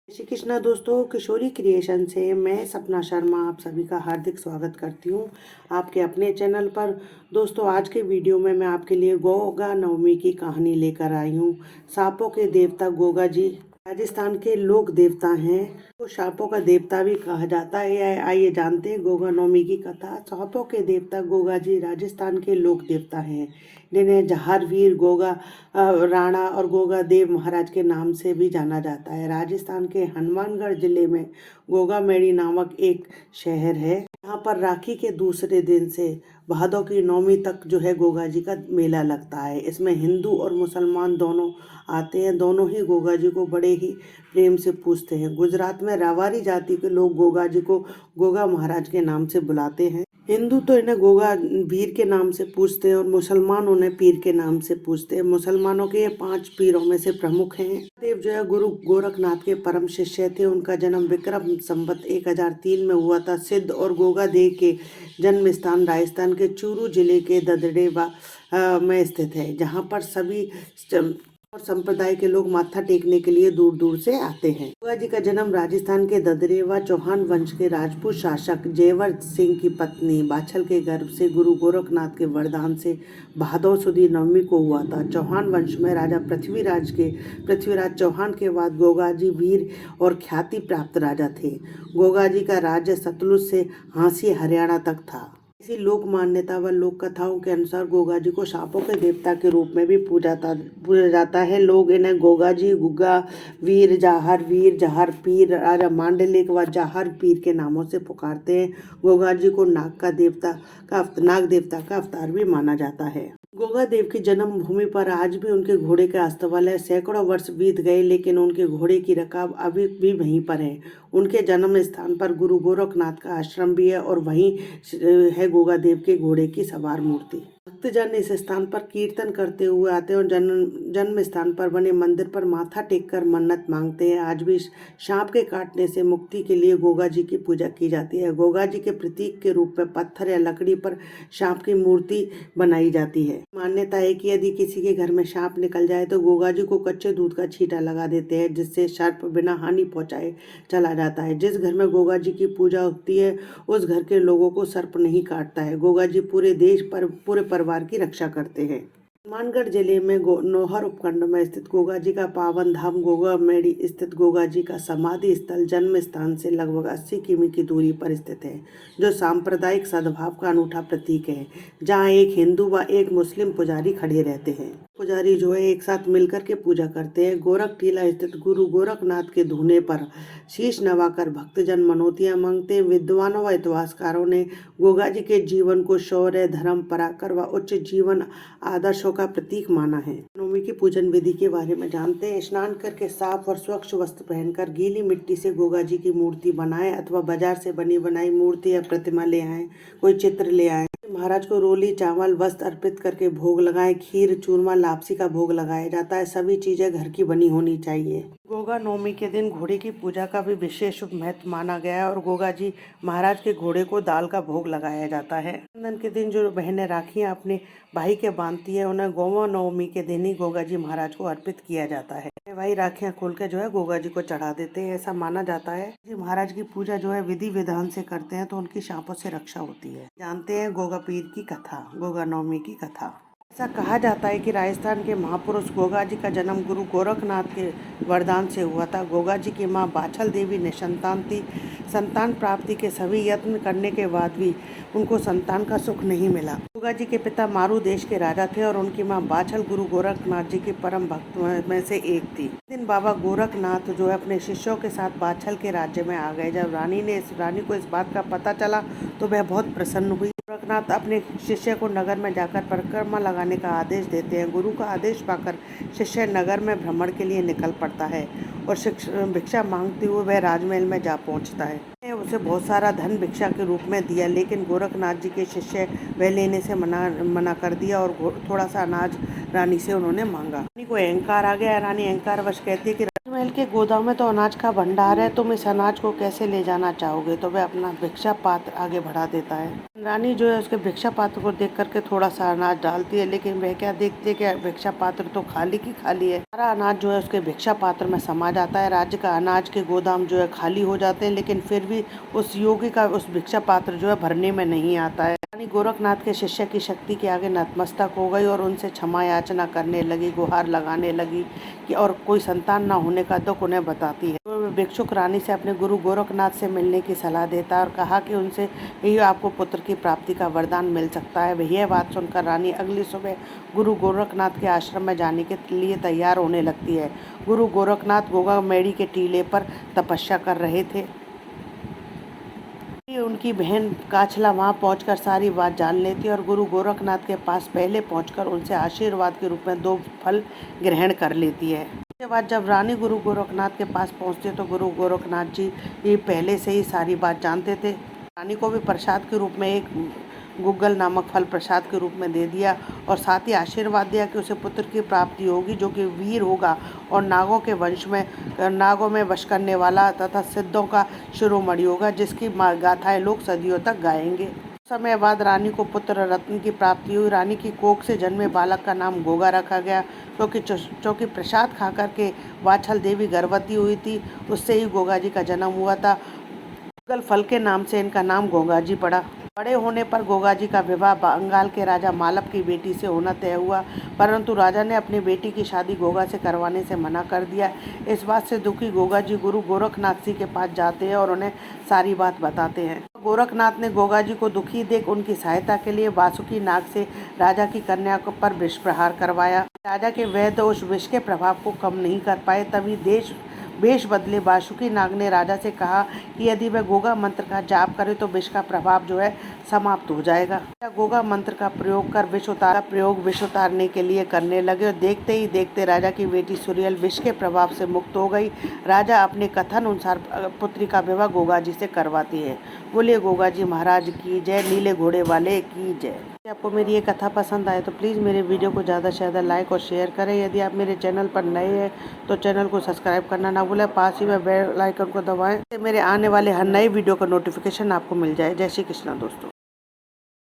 श्री कृष्णा दोस्तों, किशोरी क्रिएशन से मैं सपना शर्मा आप सभी का हार्दिक स्वागत करती हूँ आपके अपने चैनल पर। दोस्तों, आज के वीडियो में मैं आपके लिए गोगा नवमी की कहानी लेकर आई हूँ। सांपों के देवता गोगा जी राजस्थान के लोक देवता हैं, तो सांपों का देवता भी कहा जाता है। आइए जानते हैं गोगा नवमी की कथा। सांपों के देवता गोगा जी राजस्थान के लोक देवता हैं, जिन्हें जहारवीर, गोगा राणा और गोगा देव महाराज के नाम से भी जाना जाता है। राजस्थान के हनुमानगढ़ जिले में गोगा मेड़ी नामक एक शहर है। यहाँ पर राखी के दूसरे दिन से भादों की नौमी तक जो है गोगा जी का मेला लगता है। इसमें हिंदू और मुसलमान दोनों आते हैं। दोनों ही गोगा जी को बड़े ही प्रेम से पूजते हैं। गुजरात में रावारी जाति के लोग गोगा जी को गोगा महाराज के नाम से बुलाते हैं। हिंदू तो इन्हें गोगा वीर के नाम से पूजते हैं और मुसलमान उन्हें पीर के नाम से पूजते हैं। मुसलमानों के ये 5 पीरों में से प्रमुख हैं। देव जो है गुरु गोरखनाथ के परम शिष्य थे। उनका जन्म विक्रम संवत 1003 में हुआ था। सिद्ध और गोगा देव के जन्म स्थान राजस्थान के चूरू जिले के ददड़ेवा में स्थित है, जहाँ पर सभी और संप्रदाय के लोग माथा टेकने के लिए दूर दूर से आते हैं। गोगा जी का जन्म राजस्थान के ददरेवा चौहान वंश के राजपूत शासक जयवर सिंह की पत्नी बाछल के गर्भ से गुरु गोरखनाथ के वरदान से भादौ सुदी नवमी को हुआ था। चौहान वंश में राजा पृथ्वीराज चौहान के बाद गोगा जी वीर और ख्याति प्राप्त राजा थे। गोगा जी का राज्य सतलुज से हांसी हरियाणा तक था। इसी लोक मान्यता व लोक कथाओं के अनुसार गोगा जी को सांपों के देवता के रूप में भी पूजा जाता है। लोग इन्हें गोगा जी, गुग्गा वीर, जहार पीर, राजा मांडलिक व जहार पीर के नामों से पुकारते हैं। गोगा जी को नाग देवता का अवतार भी माना जाता है। गोगा देव की जन्म भूमि पर आज भी उनके घोड़े का अस्तबल है। सैकड़ों वर्ष बीत गए, लेकिन उनके घोड़े की रकाब अभी भी वहीं पर है। उनके जन्म स्थान पर गुरु गोरखनाथ का आश्रम भी है और वहीं है गोगा देव के घोड़े की सवार मूर्ति। भक्तजन इस स्थान पर कीर्तन करते हुए आते हैं और जन्म स्थान पर बने मंदिर पर माथा टेककर मन्नत मांगते हैं। आज भी सांप के काटने से मुक्ति के लिए गोगा जी की पूजा की जाती है। गोगा जी के प्रतीक के रूप में पत्थर या लकड़ी पर सांप की मूर्ति बनाई जाती है। मान्यता है कि यदि किसी के घर में सांप निकल जाए तो गोगा जी को कच्चे दूध का छींटा लगा देते हैं, जिससे सर्प बिना हानि पहुंचाए चला जाता है। जिस घर में गोगा जी की पूजा होती है उस घर के लोगों को सर्प नहीं काटता है। गोगा जी पूरे परिवार की रक्षा करते हैं। हनुमानगढ़ जिले में नौहर उपखंड में स्थित गोगा जी का पावन धाम गोगा मेड़ी स्थित गोगा जी का समाधि स्थल जन्म स्थान से लगभग 80 किमी की दूरी पर स्थित है, जो सांप्रदायिक सद्भाव का अनूठा प्रतीक है। जहां एक हिंदू व एक मुस्लिम पुजारी खड़े रहते हैं। पुजारी जो है एक साथ मिलकर के पूजा करते हैं। गोरख टीला स्थित गुरु गोरखनाथ के धूने पर शीश नवाकर भक्तजन मनोतियां मांगते हैं। विद्वानों व इतिहासकारों ने गोगा जी के जीवन को शौर्य, धर्म, पराक्रम व उच्च जीवन आदर्शों का प्रतीक माना है। नवमी की पूजन विधि के बारे में जानते हैं। स्नान करके साफ और स्वच्छ वस्त्र पहनकर गीली मिट्टी से गोगा जी की मूर्ति बनाएं अथवा बाजार से बनी बनाई मूर्ति या प्रतिमा ले आएं। कोई चित्र ले आएं। महाराज को रोली, चावल, वस्त्र अर्पित करके भोग लगाएं। खीर, चूरमा, लापसी का भोग लगाया जाता है। सभी चीजें घर की बनी होनी चाहिए। गोगा नवमी के दिन घोड़े की पूजा का भी विशेष महत्व माना गया है और गोगा जी महाराज के घोड़े को दाल का भोग लगाया जाता है। रक्षाबंधन के दिन जो बहनें राखियां अपने भाई के बांधती है, उन्हें गोगा नवमी के दिन ही गोगा जी महाराज को अर्पित किया जाता है। भाई राखियां खोल के जो है गोगा जी को चढ़ा देते हैं। ऐसा माना जाता है जी महाराज की पूजा जो है विधि विधान से करते हैं तो उनकी सांपों से रक्षा होती है। जानते हैं गोगा पीर की कथा, गोगा नवमी की कथा। ऐसा कहा जाता है कि राजस्थान के महापुरुष गोगा जी का जन्म गुरु गोरखनाथ के वरदान से हुआ था। गोगा जी की मां बाछल देवी निसंतान थी। संतान प्राप्ति के सभी यत्न करने के बाद भी उनको संतान का सुख नहीं मिला। गोगा जी के पिता मारू देश के राजा थे और उनकी मां बाछल गुरु गोरखनाथ जी की परम भक्त में से एक थी। एक दिन बाबा गोरखनाथ जो है अपने शिष्यों के साथ बाछल के राज्य में आ गए। जब रानी को इस बात का पता चला तो वह बहुत प्रसन्न हुई। गोरखनाथ अपने शिष्य को नगर में जाकर परिक्रमा लगाने का आदेश देते हैं। गुरु का आदेश पाकर शिष्य नगर में भ्रमण के लिए निकल पड़ता है और भिक्षा मांगते हुए वह राजमहल में जा पहुंचता है। उसे बहुत सारा धन भिक्षा के रूप में दिया, लेकिन गोरखनाथ जी के शिष्य वह लेने से मना कर दिया और थोड़ा सा अनाज रानी से उन्होंने मांगा। रानी को अहंकार आ गया। रानी अहंकारवश कहती है कि राजमहल महल के गोदाम में तो अनाज का भंडार है, तुम इस अनाज को कैसे ले जाना चाहोगे। तो वह अपना भिक्षा पात्र आगे बढ़ा देता है। रानी जो है उसके भिक्षा पात्र को देख करके थोड़ा सा अनाज डालती है, लेकिन वह क्या देखती है कि भिक्षा पात्र तो खाली की खाली है। सारा अनाज जो है उसके भिक्षा पात्र में समा जाता है। राज्य का अनाज के गोदाम जो है खाली हो जाते हैं, लेकिन फिर भी उस योगी का उस भिक्षा पात्र जो है भरने में नहीं आता है। रानी गोरखनाथ के शिष्य की शक्ति के आगे नतमस्तक हो गई और उनसे क्षमा याचना करने लगी, गुहार लगाने लगी कि और कोई संतान ना होने का दुख उन्हें बताती है। तो भिक्षुक रानी से अपने गुरु गोरखनाथ से मिलने की सलाह देता है और कहा कि उनसे यही आपको पुत्र की प्राप्ति का वरदान मिल सकता है। यह बात सुनकर रानी अगली सुबह गुरु गोरखनाथ के आश्रम में जाने के लिए तैयार होने लगती है। गुरु गोरखनाथ गोगा मेड़ी के टीले पर तपस्या कर रहे थे। उनकी बहन काछला वहां पहुंचकर सारी बात जान लेती है और गुरु गोरखनाथ के पास पहले पहुंचकर उनसे आशीर्वाद के रूप में 2 फल ग्रहण कर लेती है। उसके बाद जब रानी गुरु गोरखनाथ के पास पहुंचती है तो गुरु गोरखनाथ जी ये पहले से ही सारी बात जानते थे। रानी को भी प्रसाद के रूप में एक गुग्गल नामक फल प्रसाद के रूप में दे दिया और साथ ही आशीर्वाद दिया कि उसे पुत्र की प्राप्ति होगी, जो कि वीर होगा और नागों में वश करने वाला तथा सिद्धों का शिरोमणि होगा, जिसकी गाथाएं लोग सदियों तक गाएंगे। समय बाद रानी को पुत्र रत्न की प्राप्ति हुई। रानी की कोख से जन्मे बालक का नाम गोगा रखा गया, क्योंकि प्रसाद खा करके वाछल देवी गर्भवती हुई थी, उससे ही गोगा जी का जन्म हुआ था। गुग्गल फल के नाम से इनका नाम गोगा जी पड़ा। बड़े होने पर गोगा जी का विवाह बंगाल के राजा मालव की बेटी से होना तय हुआ, परंतु राजा ने अपनी बेटी की शादी गोगा से करवाने से मना कर दिया। इस बात से दुखी गोगा जी गुरु गोरखनाथ जी के पास जाते हैं और उन्हें सारी बात बताते हैं। गोरखनाथ ने गोगा जी को दुखी देख उनकी सहायता के लिए वासुकी नाग से राजा की कन्या पर विष प्रहार करवाया। राजा के वैद्य उस विष के प्रभाव को कम नहीं कर पाए, तभी वेश बदले वासुकी नाग ने राजा से कहा कि यदि वह गोगा मंत्र का जाप करे तो विष का प्रभाव जो है समाप्त हो जाएगा। गोगा मंत्र का प्रयोग कर विष उतारने के लिए करने लगे और देखते ही देखते राजा की बेटी सुरियल विष के प्रभाव से मुक्त हो गई। राजा अपने कथन अनुसार पुत्री का विवाह गोगा जी से करवाती है। बोलिए गोगा जी महाराज की जय, नीले घोड़े वाले की जय। आपको मेरी ये कथा पसंद आए तो प्लीज़ मेरे वीडियो को ज़्यादा से ज़्यादा लाइक और शेयर करें। यदि आप मेरे चैनल पर नए हैं तो चैनल को सब्सक्राइब करना ना भूलें, पास ही में बेल आइकन को दबाएं, मेरे आने वाले हर नए वीडियो का नोटिफिकेशन आपको मिल जाए। जय श्री कृष्णा दोस्तों।